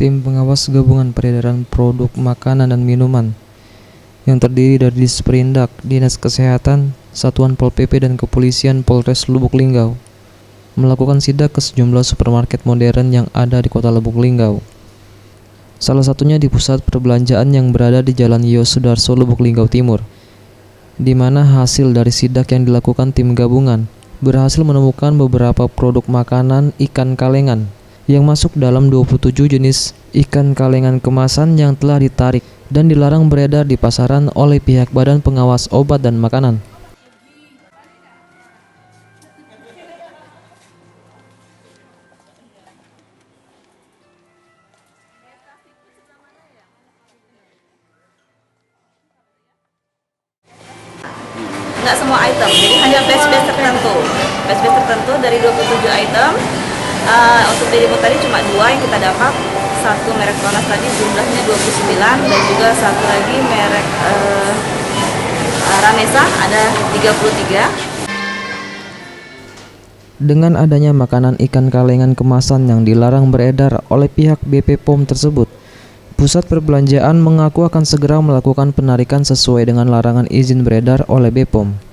Tim pengawas gabungan peredaran produk makanan dan minuman yang terdiri dari Disperindak, Dinas Kesehatan, Satuan Pol PP dan Kepolisian Polres Lubuk Linggau melakukan sidak ke sejumlah supermarket modern yang ada di Kota Lubuk Linggau. Salah satunya di pusat perbelanjaan yang berada di Jalan Yosudarso, Lubuk Linggau Timur, di mana hasil dari sidak yang dilakukan tim gabungan berhasil menemukan beberapa produk makanan ikan kalengan yang masuk dalam 27 jenis ikan kalengan kemasan yang telah ditarik dan dilarang beredar di pasaran oleh pihak Badan Pengawas Obat dan Makanan. Nggak semua item, jadi hanya batch-batch tertentu. Batch-batch tertentu dari 27 item. Untuk dirimu tadi cuma 2 yang kita dapat. Satu merek Tonas tadi jumlahnya 29 dan juga satu lagi merek Ranesa ada 33. Dengan adanya makanan ikan kalengan kemasan yang dilarang beredar oleh pihak BP POM tersebut, Pusat Perbelanjaan mengaku akan segera melakukan penarikan sesuai dengan larangan izin beredar oleh BPOM.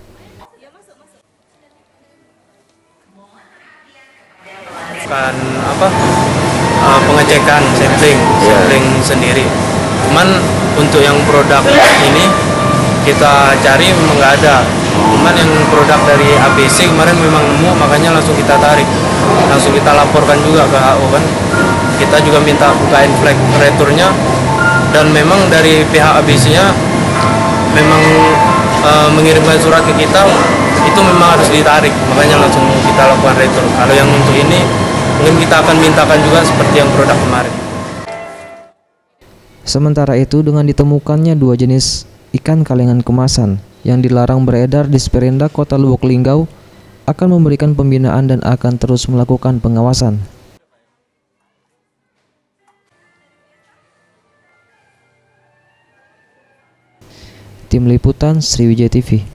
Pengecekan sampling sendiri. Cuman untuk yang produk ini kita cari memang nggak ada. Cuman yang produk dari ABC kemarin memang nemu, makanya langsung kita tarik, langsung kita laporkan juga ke HO kan. Kita juga minta bukain flag returnya dan memang dari pihak ABC-nya memang mengirimkan surat ke kita itu memang harus ditarik, makanya langsung kita lakukan retur. Kalau yang untuk ini mungkin kita akan mintakan juga seperti yang produk kemarin. Sementara itu, dengan ditemukannya 2 jenis ikan kalengan kemasan yang dilarang beredar, Disperindak Kota Lubuk Linggau akan memberikan pembinaan dan akan terus melakukan pengawasan. Tim Liputan Sriwijaya TV.